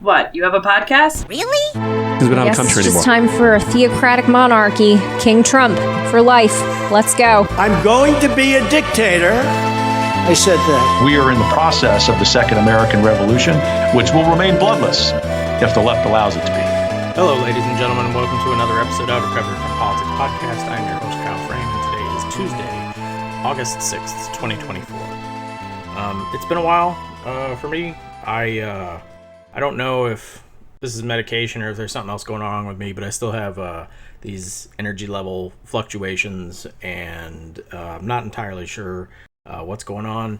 What, you have a podcast? Really? Because we don't have a country It's anymore. just time for a theocratic monarchy. King Trump, for life. Let's go. I'm going to be a dictator. I said that. We are in the process of the Second American Revolution, which will remain bloodless if the left allows it to be. Hello, ladies and gentlemen, and welcome to another episode of Recovery from Politics Podcast. I'm your host, Kyle Frame, and today is Tuesday, August 6th, 2024. It's been a while for me. I don't know if this is medication or if there's something else going on with me, but I still have these energy level fluctuations, and I'm not entirely sure what's going on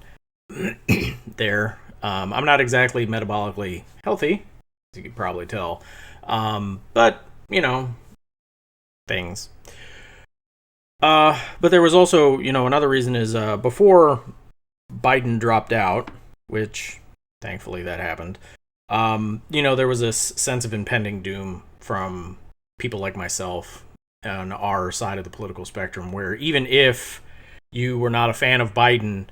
there. I'm not exactly metabolically healthy, as you can probably tell. But, you know, things. But there was also, another reason is before Biden dropped out, which thankfully that happened, there was this sense of impending doom from people like myself on our side of the political spectrum, where even if you were not a fan of Biden,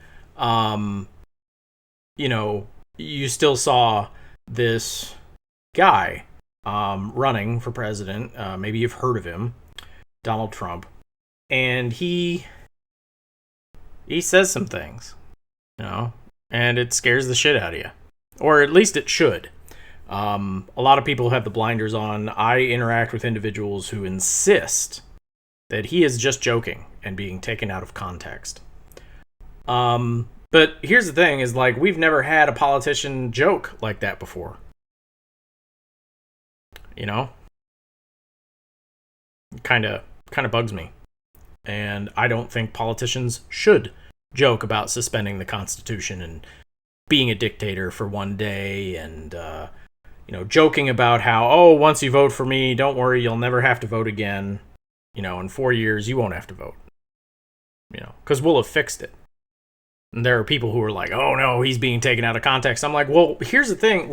you still saw this guy running for president. Maybe you've heard of him, Donald Trump, and he says some things, and it scares the shit out of you, or at least it should. A lot of people have the blinders on. I interact with individuals who insist that he is just joking and being taken out of context. But here's the thing: is like we've never had a politician joke like that before. Kind of bugs me. And I don't think politicians should joke about suspending the Constitution and being a dictator for one day and, joking about how, once you vote for me, don't worry, you'll never have to vote again. In 4 years, you won't have to vote. Because we'll have fixed it. And there are people who are like, oh no, he's being taken out of context. I'm like, well, here's the thing,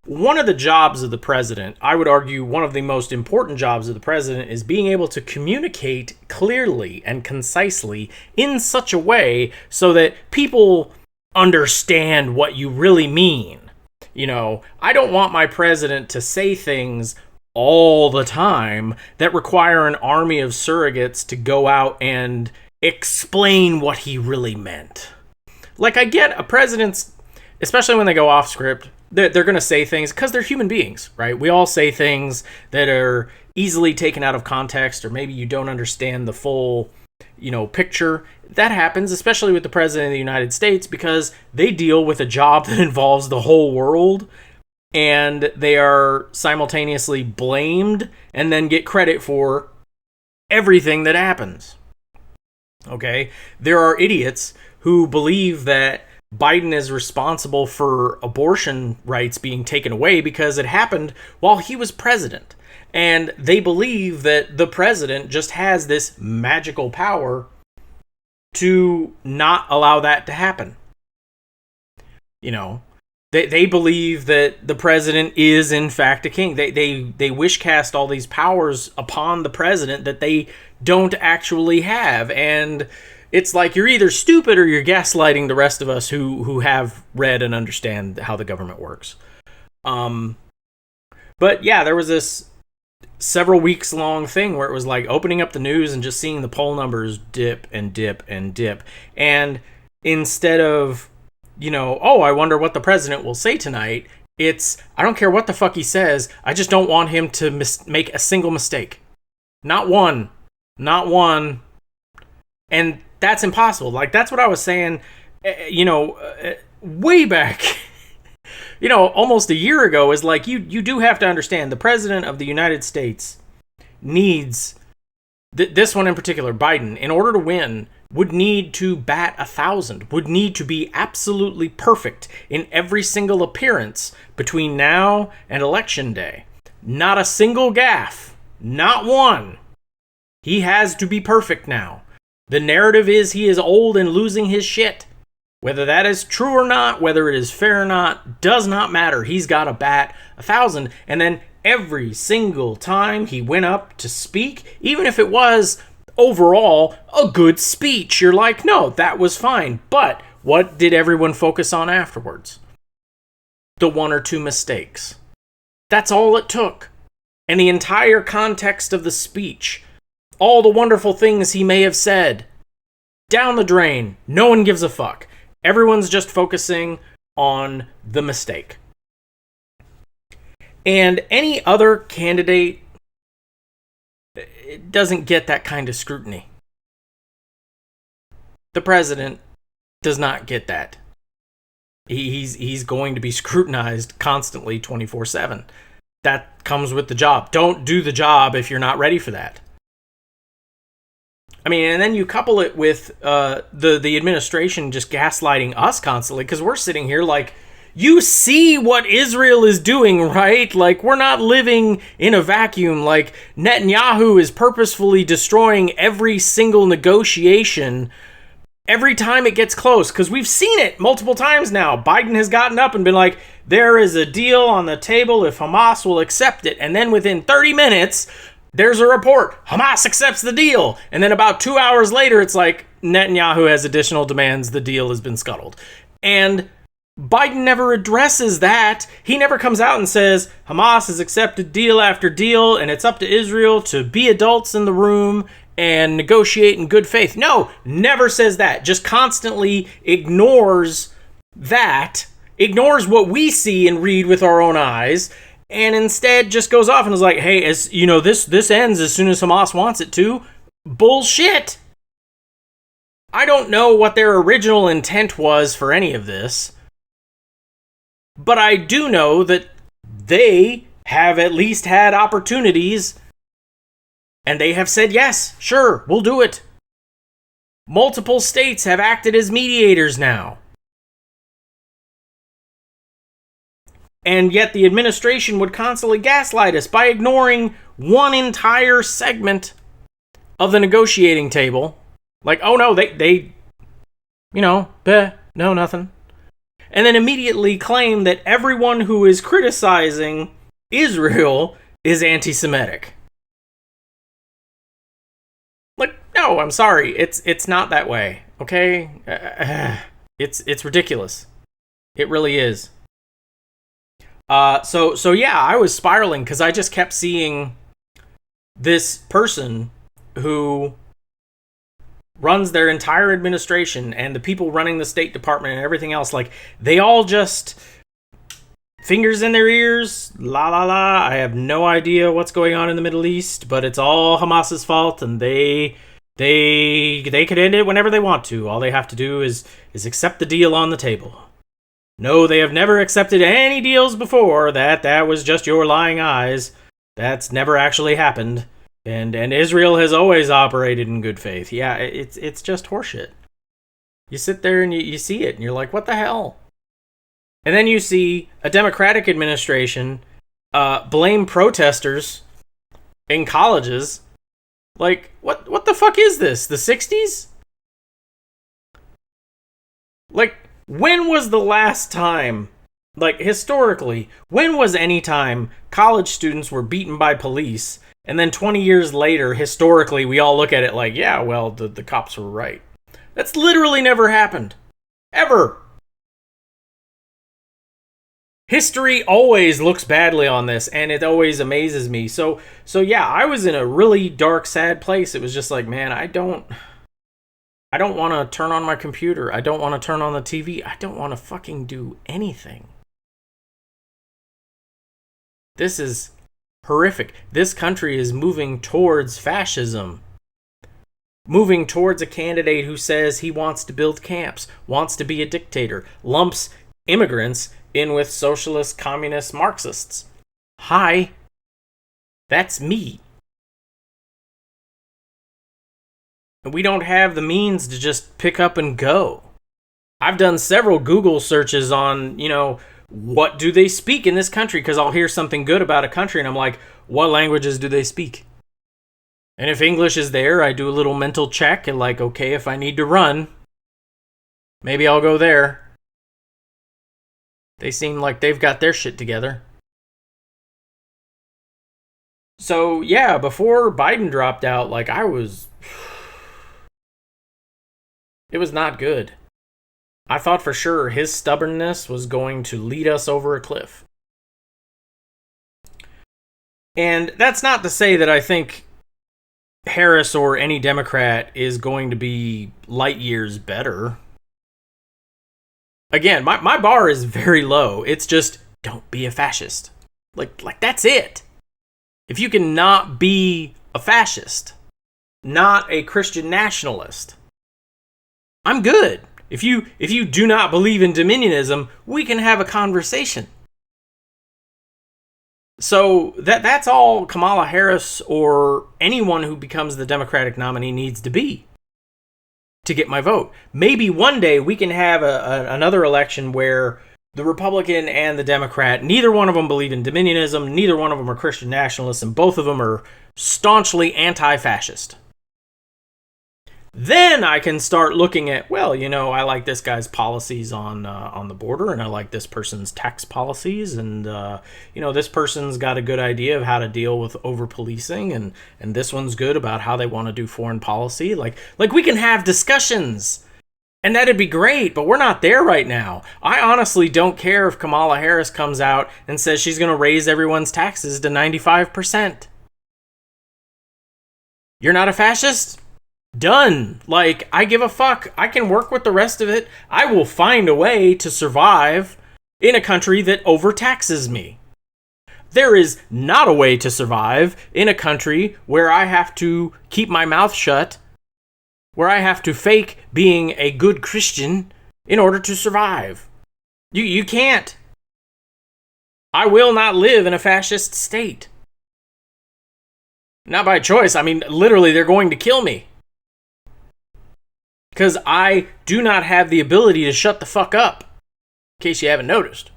one of the jobs of the president, I would argue one of the most important jobs of the president, is being able to communicate clearly and concisely in such a way so that people understand what you really mean. I don't want my president to say things all the time that require an army of surrogates to go out and explain what he really meant. I get a president's, especially when they go off script, they're going to say things because they're human beings, right? We all say things that are easily taken out of context, or maybe you don't understand the full, picture. That happens, especially with the president of the United States, because they deal with a job that involves the whole world, and they are simultaneously blamed and then get credit for everything that happens. Okay? There are idiots who believe that Biden is responsible for abortion rights being taken away because it happened while he was president. And they believe that the president just has this magical power to not allow that to happen. They believe that the president is in fact a king. They wish cast all these powers upon the president that they don't actually have. And it's like you're either stupid or you're gaslighting the rest of us who have read and understand how the government works. But yeah, there was this several weeks long thing where it was like opening up the news and just seeing the poll numbers dip and dip and dip. And instead of, I wonder what the president will say tonight, it's, I don't care what the fuck he says, I just don't want him to make a single mistake. Not one. And that's impossible. That's what I was saying, way back, almost a year ago, is you do have to understand the president of the United States needs, this one in particular, Biden, in order to win, would need to bat 1,000, would need to be absolutely perfect in every single appearance between now and election day. Not a single gaffe. Not one. He has to be perfect now. The narrative is he is old and losing his shit. Whether that is true or not, whether it is fair or not, does not matter. He's got to bat 1,000. And then every single time he went up to speak, even if it was overall a good speech, you're like, no, that was fine. But what did everyone focus on afterwards? The one or two mistakes. That's all it took. And the entire context of the speech, all the wonderful things he may have said, down the drain. No one gives a fuck. Everyone's just focusing on the mistake. And any other candidate doesn't get that kind of scrutiny. The president does not get that. He's going to be scrutinized constantly 24/7. That comes with the job. Don't do the job if you're not ready for that. I mean, and then you couple it with the administration just gaslighting us constantly, because we're sitting here like, you see what Israel is doing, right? Like, we're not living in a vacuum. Like, Netanyahu is purposefully destroying every single negotiation every time it gets close, because we've seen it multiple times now. Biden has gotten up and been like, there is a deal on the table if Hamas will accept it. And then within 30 minutes, there's a report. Hamas accepts the deal. And then about 2 hours later, it's like, Netanyahu has additional demands. The deal has been scuttled. And Biden never addresses that. He never comes out and says, Hamas has accepted deal after deal, and it's up to Israel to be adults in the room and negotiate in good faith. No, never says that. Just constantly ignores that, ignores what we see and read with our own eyes, and instead just goes off and is like, hey, as you know, this ends as soon as Hamas wants it to. Bullshit. I don't know what their original intent was for any of this, but I do know that they have at least had opportunities, and they have said, yes, sure, we'll do it. Multiple states have acted as mediators now. And yet the administration would constantly gaslight us by ignoring one entire segment of the negotiating table. Like, oh no, they no, nothing. And then immediately claim that everyone who is criticizing Israel is anti-Semitic. Like, no, I'm sorry. It's not that way, okay? It's ridiculous. It really is. So yeah, I was spiraling because I just kept seeing this person who runs their entire administration and the people running the State Department and everything else, like, they all just fingers in their ears, la la la. I have no idea what's going on in the Middle East, but it's all Hamas's fault, and they could end it whenever they want to. All they have to do is accept the deal on the table. No, they have never accepted any deals before. That was just your lying eyes. That's never actually happened. And Israel has always operated in good faith. Yeah, it's just horseshit. You sit there and you see it, and you're like, what the hell? And then you see a Democratic administration blame protesters in colleges. Like, what the fuck is this? The 60s? Like, when was the last time, like, historically, when was any time college students were beaten by police, and then 20 years later, historically, we all look at it like, yeah, well, the cops were right. That's literally never happened. Ever. History always looks badly on this, and it always amazes me. So yeah, I was in a really dark, sad place. It was just like, man, I don't want to turn on my computer. I don't want to turn on the TV. I don't want to fucking do anything. This is horrific. This country is moving towards fascism. Moving towards a candidate who says he wants to build camps, wants to be a dictator, lumps immigrants in with socialist, communist, Marxists. Hi, that's me. And we don't have the means to just pick up and go. I've done several Google searches on, what do they speak in this country? Because I'll hear something good about a country and I'm like, what languages do they speak? And if English is there, I do a little mental check and like, okay, if I need to run, maybe I'll go there. They seem like they've got their shit together. So yeah, before Biden dropped out, like, it was not good. I thought for sure his stubbornness was going to lead us over a cliff. And that's not to say that I think Harris or any Democrat is going to be light years better. Again, my bar is very low. It's just, don't be a fascist. Like that's it. If you can not be a fascist, not a Christian nationalist, I'm good. If you do not believe in dominionism, we can have a conversation. So that's all Kamala Harris or anyone who becomes the Democratic nominee needs to be to get my vote. Maybe one day we can have another election where the Republican and the Democrat, neither one of them believe in dominionism, neither one of them are Christian nationalists, and both of them are staunchly anti-fascist. Then I can start looking at, well, I like this guy's policies on the border, and I like this person's tax policies, and this person's got a good idea of how to deal with over-policing, and this one's good about how they want to do foreign policy. Like we can have discussions, and that'd be great, but we're not there right now. I honestly don't care if Kamala Harris comes out and says she's going to raise everyone's taxes to 95%. You're not a fascist? Done. I give a fuck. I can work with the rest of it. I will find a way to survive in a country that overtaxes me. There is not a way to survive in a country where I have to keep my mouth shut, where I have to fake being a good Christian in order to survive. You can't. I will not live in a fascist state. Not by choice. I mean, literally, they're going to kill me. Because I do not have the ability to shut the fuck up, in case you haven't noticed.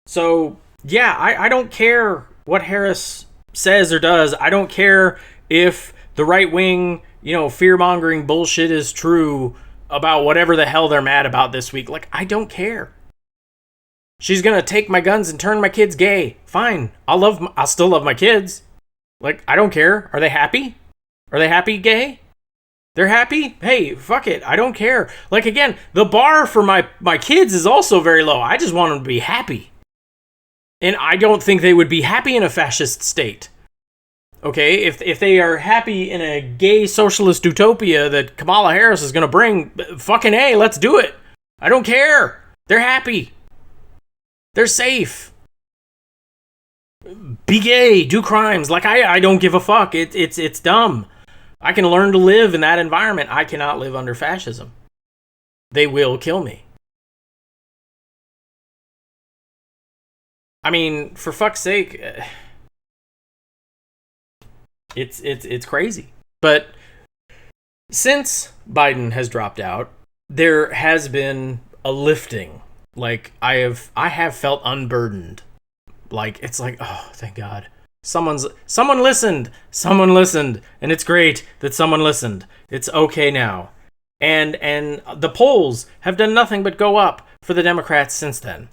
So, yeah, I don't care what Harris says or does. I don't care if the right-wing, fear-mongering bullshit is true about whatever the hell they're mad about this week. I don't care. She's going to take my guns and turn my kids gay. Fine. I'll still love my kids. I don't care. Are they happy? Are they happy gay? They're happy? Hey, fuck it. I don't care. Again, the bar for my kids is also very low. I just want them to be happy. And I don't think they would be happy in a fascist state. Okay? If they are happy in a gay socialist utopia that Kamala Harris is going to bring, fucking A, let's do it. I don't care. They're happy. They're safe. Be gay, do crimes. I don't give a fuck. It's dumb. I can learn to live in that environment. I cannot live under fascism. They will kill me. I mean, for fuck's sake, it's crazy. But since Biden has dropped out, there has been a lifting. I have felt unburdened. Oh, thank God. Someone listened. Someone listened. And it's great that someone listened. It's okay now. And the polls have done nothing but go up for the Democrats since then.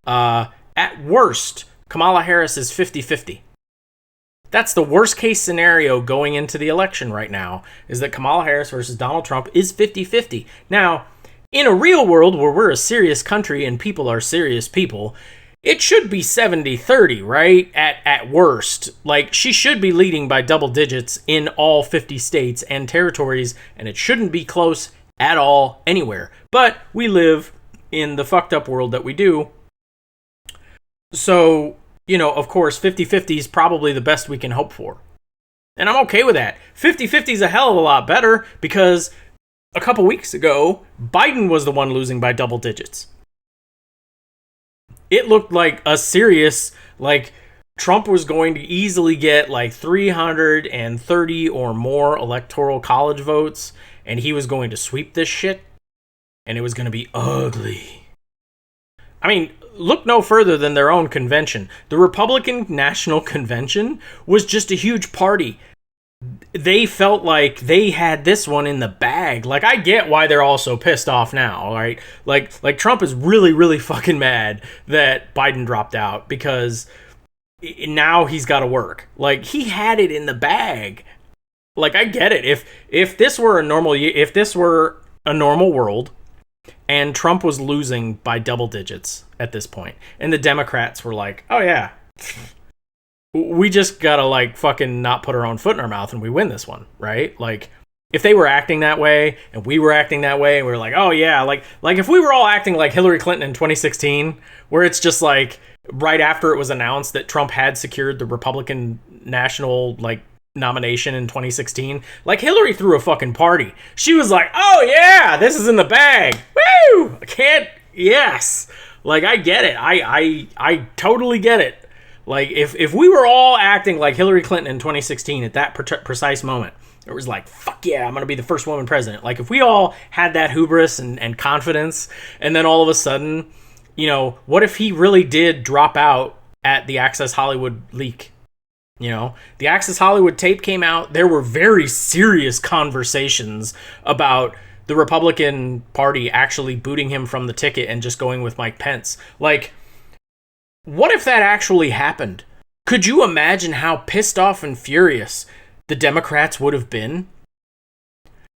At worst, Kamala Harris is 50-50. That's the worst case scenario going into the election right now, is that Kamala Harris versus Donald Trump is 50-50. Now, in a real world where we're a serious country and people are serious people, it should be 70-30, right? At worst. She should be leading by double digits in all 50 states and territories, and it shouldn't be close at all anywhere. But we live in the fucked up world that we do. So, of course, 50-50 is probably the best we can hope for. And I'm okay with that. 50-50 is a hell of a lot better because a couple weeks ago, Biden was the one losing by double digits. It looked like a serious, Trump was going to easily get 330 or more electoral college votes, and he was going to sweep this shit, and it was going to be ugly. I mean, look no further than their own convention. The Republican National Convention was just a huge party. They felt like they had this one in the bag. I get why they're all so pissed off now, right? Trump is really, really fucking mad that Biden dropped out because now he's got to work. He had it in the bag. I get it. If this were a normal world and Trump was losing by double digits at this point. And the Democrats were like, oh yeah, we just gotta like fucking not put our own foot in our mouth and we win this one, right? Like, if they were acting that way and we were acting that way and we were like, oh yeah, like if we were all acting like Hillary Clinton in 2016, where it's just like right after it was announced that Trump had secured the Republican national like nomination in 2016, like Hillary threw a fucking party. She was like, oh yeah, this is in the bag. Woo! Yes. Like, I get it. I totally get it. Like, if we were all acting like Hillary Clinton in 2016 at that precise moment, it was like, fuck yeah, I'm going to be the first woman president. Like, if we all had that hubris and confidence, and then all of a sudden, you know, what if he really did drop out at the Access Hollywood leak? You know, the Access Hollywood tape came out. There were very serious conversations about the Republican Party actually booting him from the ticket and just going with Mike Pence. Like, what if that actually happened? Could you imagine how pissed off and furious the Democrats would have been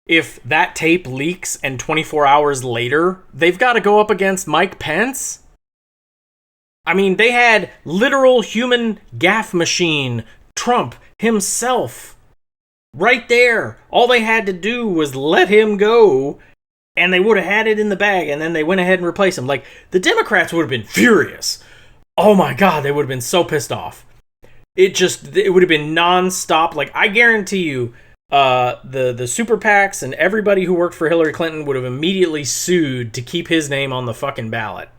if that tape leaks and 24 hours later they've got to go up against Mike Pence? I mean, they had literal human gaffe machine Trump himself right there. All they had to do was let him go and they would have had it in the bag, and then they went ahead and replaced him. Like, the Democrats would have been furious. Oh my God, they would have been so pissed off. It would have been nonstop. Like, I guarantee you, the super PACs and everybody who worked for Hillary Clinton would have immediately sued to keep his name on the fucking ballot.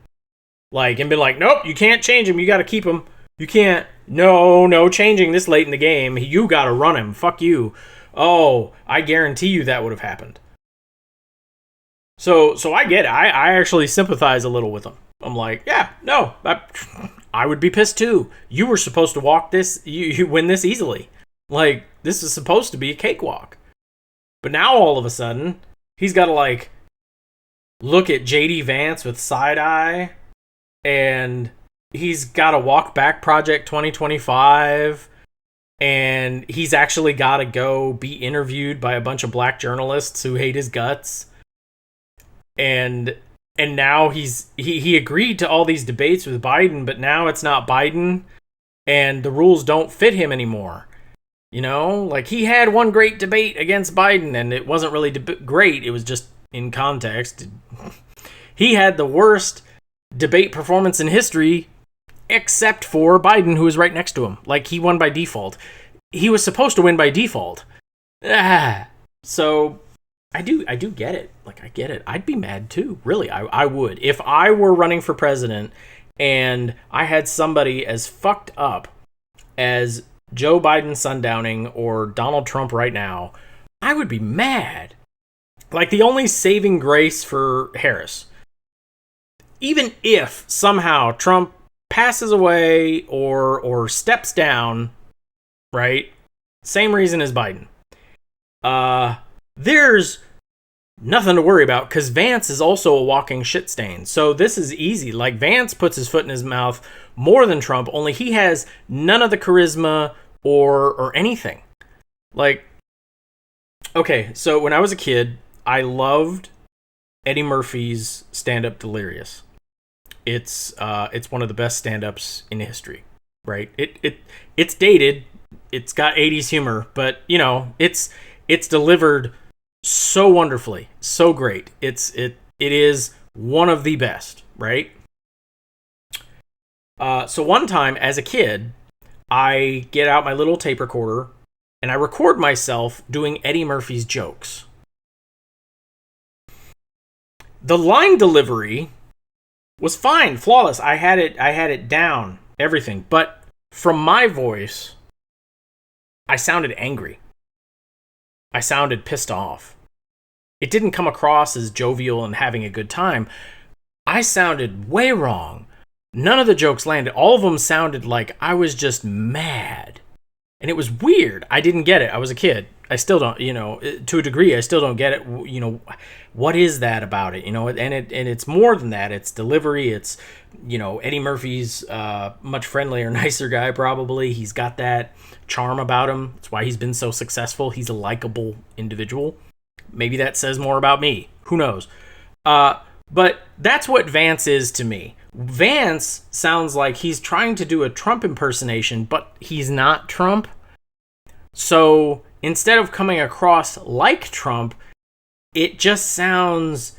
Like, and been like, nope, you can't change him. You got to keep him. You can't. No changing this late in the game. You got to run him. Fuck you. Oh, I guarantee you that would have happened. So I get it. I actually sympathize a little with them. I'm like, yeah, no, I would be pissed too. You were supposed to walk this, you win this easily. Like, this is supposed to be a cakewalk. But now all of a sudden, he's got to like look at JD Vance with side eye, and he's got to walk back Project 2025, and he's actually got to go be interviewed by a bunch of black journalists who hate his guts. And now he agreed to all these debates with Biden, but now it's not Biden, and the rules don't fit him anymore. You know, like, he had one great debate against Biden, and it wasn't really great. It was just in context. He had the worst debate performance in history, except for Biden, who was right next to him. Like, he won by default. He was supposed to win by default. So I do get it. Like, I get it. I'd be mad too. Really, I would. If I were running for president and I had somebody as fucked up as Joe Biden sundowning or Donald Trump right now, I would be mad. Like, the only saving grace for Harris, even if somehow Trump passes away or steps down, right? Same reason as Biden. There's nothing to worry about because Vance is also a walking shit stain. So this is easy. Like, Vance puts his foot in his mouth more than Trump, only he has none of the charisma or anything. Like, okay, so when I was a kid, I loved Eddie Murphy's stand-up Delirious. It's one of the best stand-ups in history, right? It's dated, it's got 80s humor, but you know, it's delivered so wonderfully, so great. It is one of the best, right? So one time as a kid, I get out my little tape recorder and I record myself doing Eddie Murphy's jokes. The line delivery was fine, flawless. I had it down, everything. But from my voice, I sounded angry. I sounded pissed off. It didn't come across as jovial and having a good time. I sounded way wrong. None of the jokes landed. All of them sounded like I was just mad. And it was weird. I didn't get it. I was a kid. I still don't, you know, to a degree, I still don't get it. You know, what is that about it? You know, and it's more than that. It's delivery. It's, you know, Eddie Murphy's much friendlier, nicer guy, probably. He's got that charm about him. That's why he's been so successful. He's a likable individual. Maybe that says more about me. Who knows? But that's what Vance is to me. Vance sounds like he's trying to do a Trump impersonation, but he's not Trump. So instead of coming across like Trump, it just sounds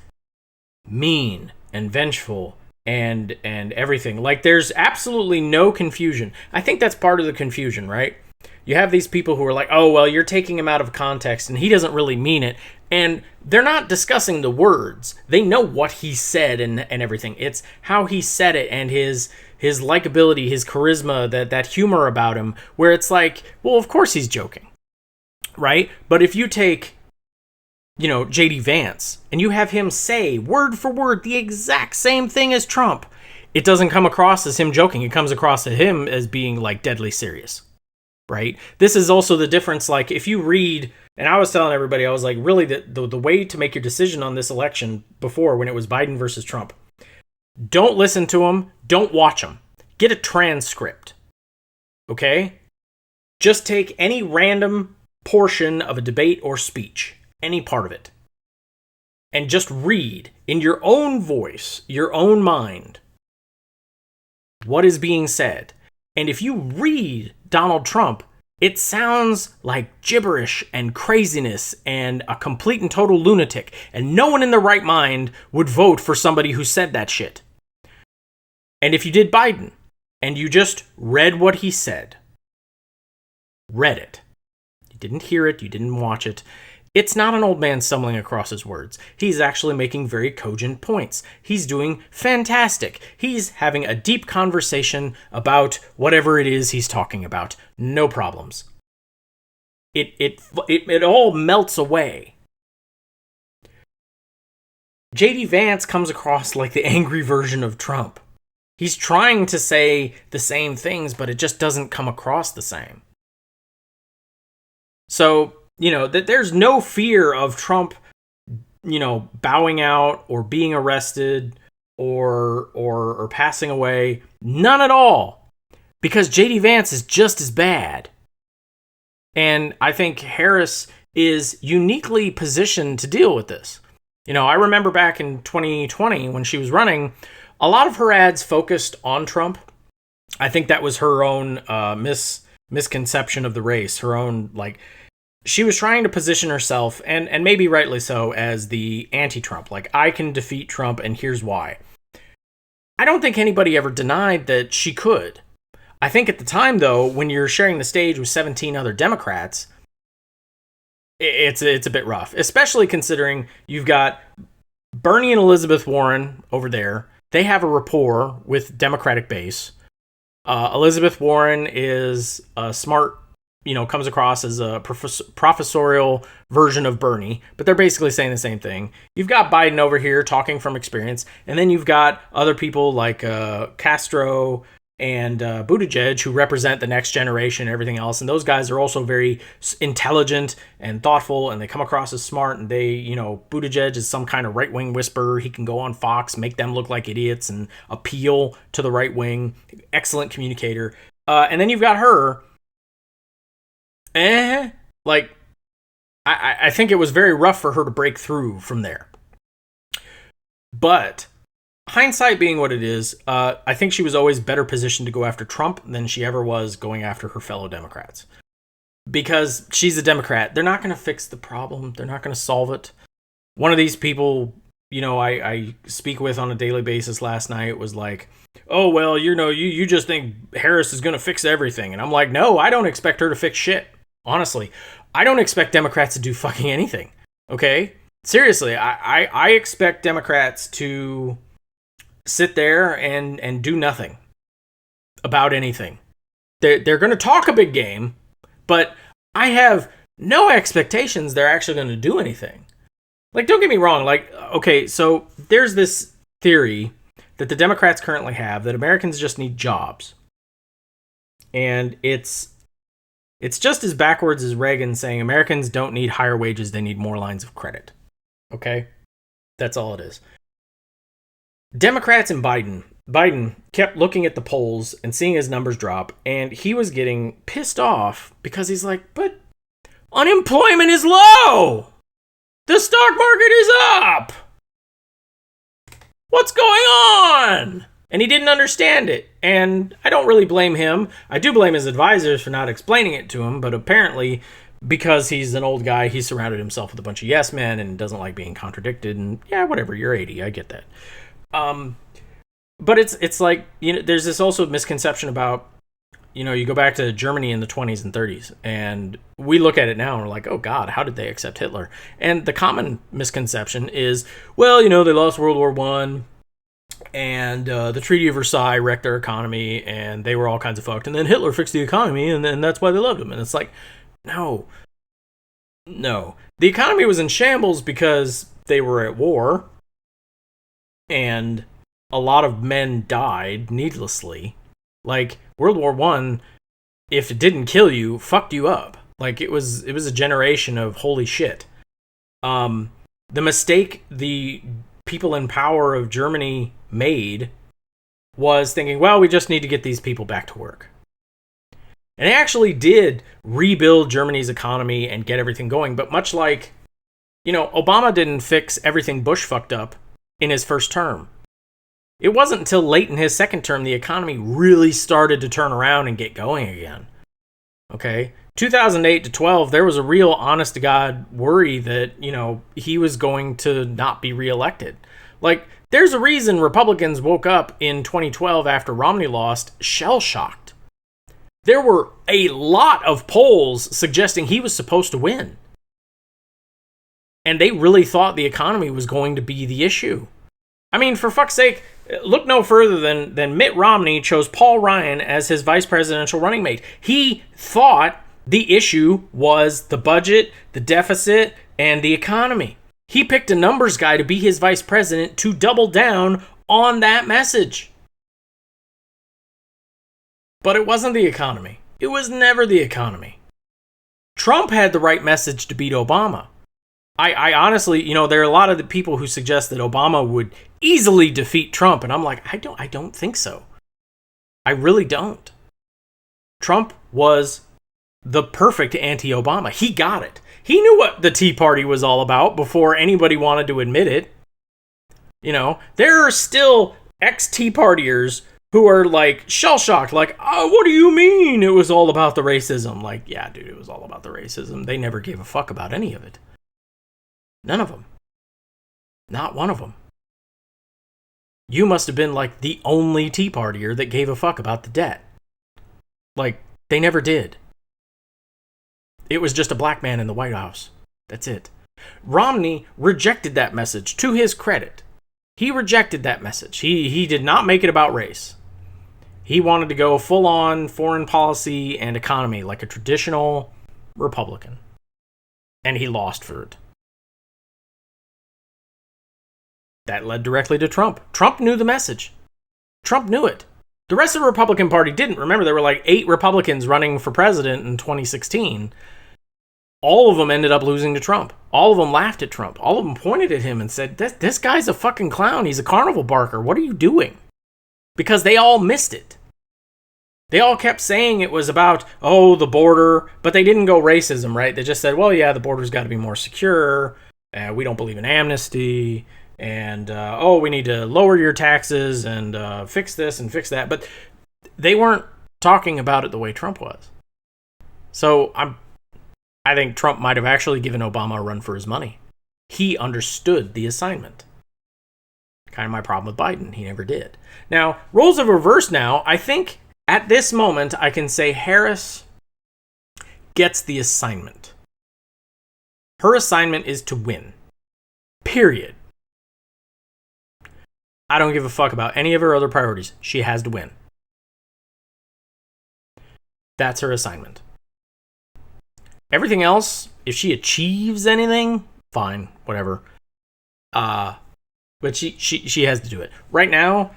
mean and vengeful and everything. Like there's absolutely no confusion. I think that's part of the confusion, right? You have these people who are like, oh, well, you're taking him out of context and he doesn't really mean it. And they're not discussing the words. They know what he said and everything. It's how he said it and his likability, his charisma, that humor about him, where it's like, well, of course he's joking, right? But if you take, J.D. Vance, and you have him say word for word the exact same thing as Trump, it doesn't come across as him joking. It comes across to him as being like deadly serious, right? This is also the difference. Like if you read, and I was telling everybody, I was like, really the way to make your decision on this election before, when it was Biden versus Trump, don't listen to him. Don't watch him. Get a transcript. Okay? Just take any random portion of a debate or speech, any part of it, and just read in your own voice, your own mind, what is being said. And if you read Donald Trump, it sounds like gibberish and craziness and a complete and total lunatic. And no one in their right mind would vote for somebody who said that shit. And if you did Biden and you just read what he said, read it, you didn't hear it, you didn't watch it, it's not an old man stumbling across his words. He's actually making very cogent points. He's doing fantastic. He's having a deep conversation about whatever it is he's talking about. No problems. It all melts away. J.D. Vance comes across like the angry version of Trump. He's trying to say the same things, but it just doesn't come across the same. So, that there's no fear of Trump, bowing out or being arrested or passing away. None at all. Because J.D. Vance is just as bad. And I think Harris is uniquely positioned to deal with this. I remember back in 2020 when she was running, a lot of her ads focused on Trump. I think that was her own misconception of the race, her own, she was trying to position herself, and maybe rightly so, as the anti-Trump. Like, I can defeat Trump, and here's why. I don't think anybody ever denied that she could. I think at the time, though, when you're sharing the stage with 17 other Democrats, it's a bit rough, especially considering you've got Bernie and Elizabeth Warren over there. They have a rapport with Democratic base. Elizabeth Warren is a smart, comes across as a professorial version of Bernie, but they're basically saying the same thing. You've got Biden over here talking from experience, and then you've got other people like Castro and Buttigieg who represent the next generation and everything else, and those guys are also very intelligent and thoughtful, and they come across as smart, and they, Buttigieg is some kind of right-wing whisperer. He can go on Fox, make them look like idiots, and appeal to the right wing. Excellent communicator. And then you've got her. I think it was very rough for her to break through from there. But hindsight being what it is, I think she was always better positioned to go after Trump than she ever was going after her fellow Democrats. Because she's a Democrat. They're not going to fix the problem. They're not going to solve it. One of these people, I speak with on a daily basis last night was like, oh, well, you just think Harris is going to fix everything. And I'm like, no, I don't expect her to fix shit. Honestly, I don't expect Democrats to do fucking anything. Okay? Seriously, I expect Democrats to sit there and do nothing about anything. They're going to talk a big game, but I have no expectations they're actually going to do anything. Like, don't get me wrong. Like, okay, so there's this theory that the Democrats currently have that Americans just need jobs. And it's just as backwards as Reagan saying Americans don't need higher wages, they need more lines of credit. Okay? That's all it is. Democrats and Biden kept looking at the polls and seeing his numbers drop, and he was getting pissed off because he's like, but unemployment is low! The stock market is up! What's going on? And he didn't understand it. And I don't really blame him. I do blame his advisors for not explaining it to him, but apparently because he's an old guy, he surrounded himself with a bunch of yes men and doesn't like being contradicted. And yeah, whatever, you're 80, I get that. But it's like, you know, there's this also misconception about, you know, you go back to Germany in the 20s and 30s, and we look at it now and we're like, oh God, how did they accept Hitler? And the common misconception is, well, you know, they lost World War One, and the Treaty of Versailles wrecked their economy, and they were all kinds of fucked. And then Hitler fixed the economy, and that's why they loved him. And it's like, no. The economy was in shambles because they were at war, and a lot of men died needlessly. Like, World War One, if it didn't kill you, fucked you up. Like, it was a generation of holy shit. The mistake the people in power of Germany made was thinking, well, we just need to get these people back to work. And they actually did rebuild Germany's economy and get everything going. But much like, you know, Obama didn't fix everything Bush fucked up in his first term. It wasn't until late in his second term the economy really started to turn around and get going again. Okay? 2008 to 12, there was a real honest-to-God worry that, you know, he was going to not be reelected. Like, there's a reason Republicans woke up in 2012 after Romney lost shell-shocked. There were a lot of polls suggesting he was supposed to win. And they really thought the economy was going to be the issue. I mean, for fuck's sake, look no further than Mitt Romney chose Paul Ryan as his vice presidential running mate. He thought the issue was the budget, the deficit, and the economy. He picked a numbers guy to be his vice president to double down on that message. But it wasn't the economy. It was never the economy. Trump had the right message to beat Obama. I honestly, you know, there are a lot of the people who suggest that Obama would easily defeat Trump, and I'm like, I don't think so. I really don't. Trump was the perfect anti-Obama. He got it. He knew what the Tea Party was all about before anybody wanted to admit it. You know, there are still ex-Tea Partiers who are like shell-shocked, like, oh, what do you mean it was all about the racism? Like, yeah, dude, it was all about the racism. They never gave a fuck about any of it. None of them. Not one of them. You must have been like the only Tea Partier that gave a fuck about the debt. Like, they never did. It was just a black man in the White House. That's it. Romney rejected that message, to his credit. He rejected that message. He did not make it about race. He wanted to go full-on foreign policy and economy like a traditional Republican. And he lost for it. That led directly to Trump. Trump knew the message. Trump knew it. The rest of the Republican Party didn't. Remember, there were like 8 Republicans running for president in 2016. All of them ended up losing to Trump. All of them laughed at Trump. All of them pointed at him and said, this guy's a fucking clown. He's a carnival barker. What are you doing? Because they all missed it. They all kept saying it was about, oh, the border, but they didn't go racism, right? They just said, well, yeah, the border's got to be more secure. We don't believe in amnesty. And, we need to lower your taxes and fix this and fix that. But they weren't talking about it the way Trump was. So I think Trump might have actually given Obama a run for his money. He understood the assignment. Kind of my problem with Biden. He never did. Now, roles have reversed now. I think at this moment, I can say Harris gets the assignment. Her assignment is to win. Period. I don't give a fuck about any of her other priorities. She has to win. That's her assignment. Everything else, if she achieves anything, fine, whatever. But she has to do it. Right now,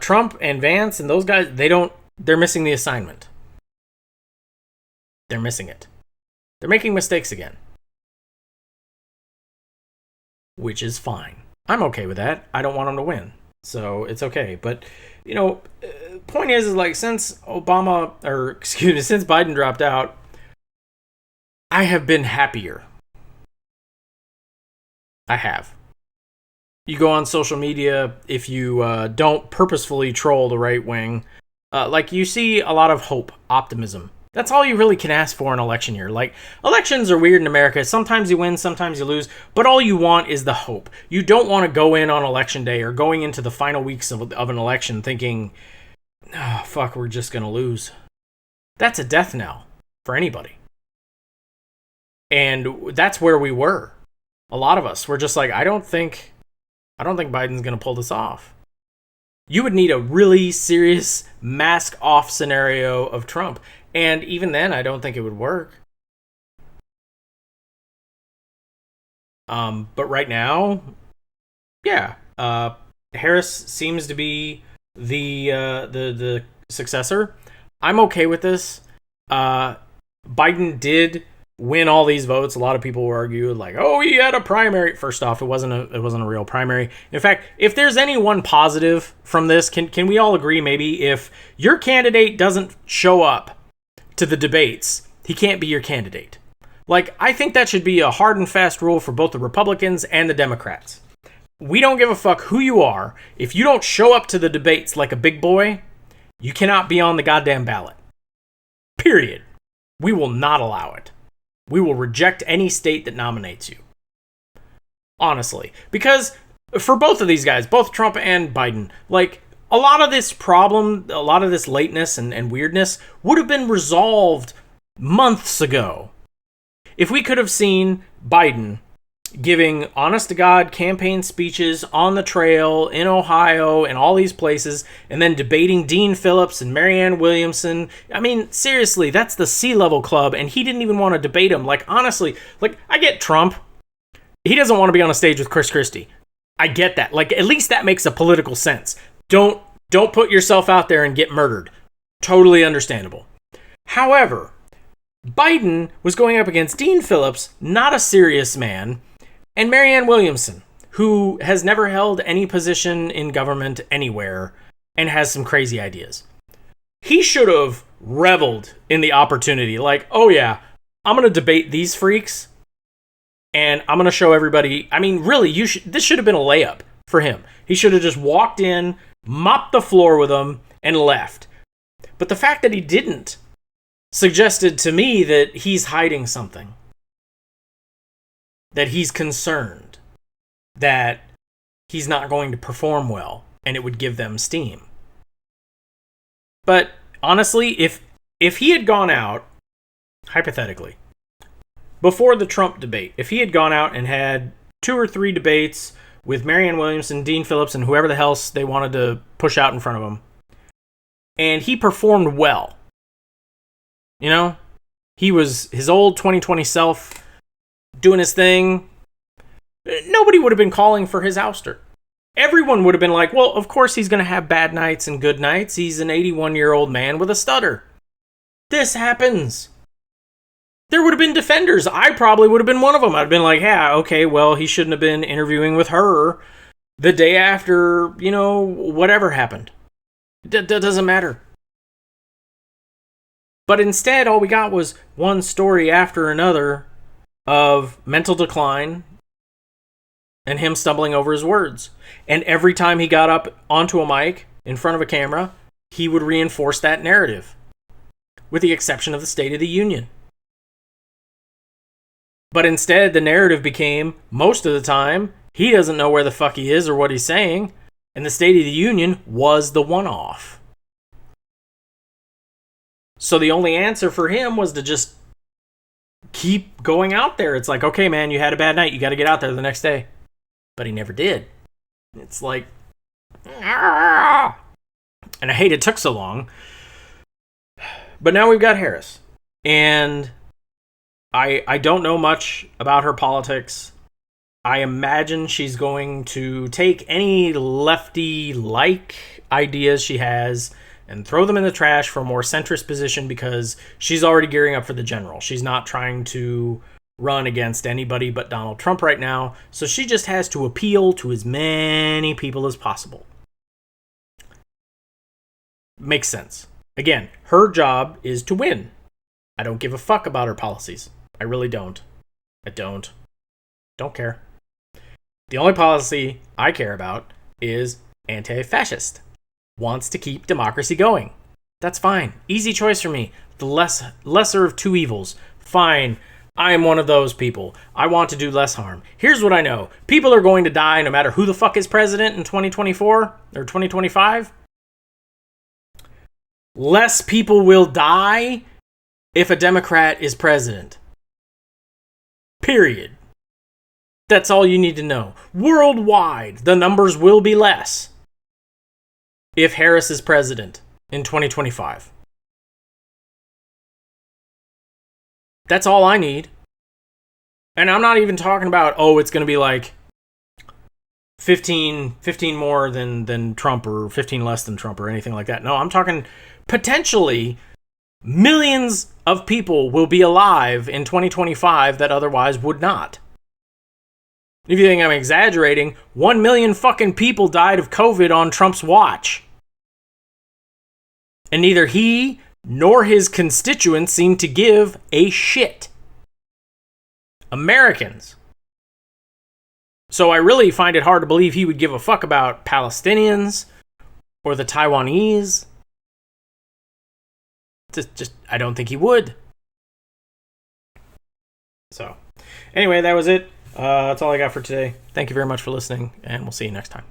Trump and Vance and those guys, they're missing the assignment. They're missing it. They're making mistakes again. Which is fine. I'm okay with that. I don't want them to win. So it's okay. But, you know, point is like, since Biden dropped out, I have been happier. I have. you go on social media, if you don't purposefully troll the right wing, like you see a lot of hope, optimism. That's all you really can ask for in election year. Like, elections are weird in America. Sometimes you win, sometimes you lose, but all you want is the hope. You don't want to go in on election day or going into the final weeks of an election thinking, oh, fuck, we're just going to lose. That's a death knell for anybody. And that's where we were. A lot of us were just like, I don't think Biden's going to pull this off. You would need a really serious mask off scenario of Trump. And even then, I don't think it would work. But right now, yeah, Harris seems to be the successor. I'm okay with this. Biden did win all these votes. A lot of people were arguing like, "Oh, he had a primary." First off, it wasn't a real primary. In fact, if there's any one positive from this, can we all agree maybe if your candidate doesn't show up to the debates, he can't be your candidate? Like, I think that should be a hard and fast rule for both the Republicans and the Democrats. We don't give a fuck who you are. If you don't show up to the debates like a big boy, you cannot be on the goddamn ballot. Period. We will not allow it. We will reject any state that nominates you. Honestly. Because for both of these guys, both Trump and Biden, like, a lot of this problem, a lot of this lateness and weirdness would have been resolved months ago. If we could have seen Biden giving honest-to-God campaign speeches on the trail in Ohio and all these places, and then debating Dean Phillips and Marianne Williamson. I mean, seriously, that's the C-level club, and he didn't even want to debate him. Like, honestly, like, I get Trump. He doesn't want to be on a stage with Chris Christie. I get that. Like, at least that makes a political sense. Don't put yourself out there and get murdered. Totally understandable. However, Biden was going up against Dean Phillips, not a serious man, and Marianne Williamson, who has never held any position in government anywhere and has some crazy ideas. He should have reveled in the opportunity. Like, oh yeah, I'm going to debate these freaks and I'm going to show everybody. I mean, really, this should have been a layup for him. He should have just walked in, mopped the floor with them, and left. But the fact that he didn't suggested to me that he's hiding something. That he's concerned. That he's not going to perform well, and it would give them steam. But honestly, if he had gone out, hypothetically, before the Trump debate, if he had gone out and had 2 or 3 debates with Marianne Williamson, Dean Phillips, and whoever the hell they wanted to push out in front of him, and he performed well, you know, he was his old 2020 self doing his thing, nobody would have been calling for his ouster. Everyone would have been like, well, of course he's going to have bad nights and good nights. He's an 81-year-old man with a stutter. This happens. There would have been defenders. I probably would have been one of them. I'd been like, yeah, okay, well, he shouldn't have been interviewing with her the day after, you know, whatever happened. That doesn't matter. But instead, all we got was one story after another of mental decline and him stumbling over his words. And every time he got up onto a mic in front of a camera, he would reinforce that narrative, with the exception of the State of the Union. But instead, the narrative became, most of the time, he doesn't know where the fuck he is or what he's saying, and the State of the Union was the one-off. So the only answer for him was to just keep going out there. It's like, okay, man, you had a bad night. You got to get out there the next day. But he never did. It's like, ah! And I hate it took so long. But now we've got Harris. And I don't know much about her politics. I imagine she's going to take any lefty-like ideas she has and throw them in the trash for a more centrist position because she's already gearing up for the general. She's not trying to run against anybody but Donald Trump right now, so she just has to appeal to as many people as possible. Makes sense. Again, her job is to win. I don't give a fuck about her policies. I really don't. I don't care. The only policy I care about is anti-fascist. Wants to keep democracy going. That's fine. Easy choice for me. The lesser of two evils. Fine. I am one of those people. I want to do less harm. Here's what I know. People are going to die no matter who the fuck is president in 2024 or 2025. Less people will die if a Democrat is president. Period. That's all you need to know. Worldwide, the numbers will be less if Harris is president in 2025. That's all I need. And I'm not even talking about, oh, it's going to be like 15 more than Trump or 15 less than Trump or anything like that. No, I'm talking potentially millions of people will be alive in 2025 that otherwise would not. If you think I'm exaggerating, 1 million fucking people died of COVID on Trump's watch. And neither he nor his constituents seem to give a shit. Americans. So I really find it hard to believe he would give a fuck about Palestinians or the Taiwanese. Just I don't think he would. So, anyway, that was it. That's all I got for today. Thank you very much for listening, and we'll see you next time.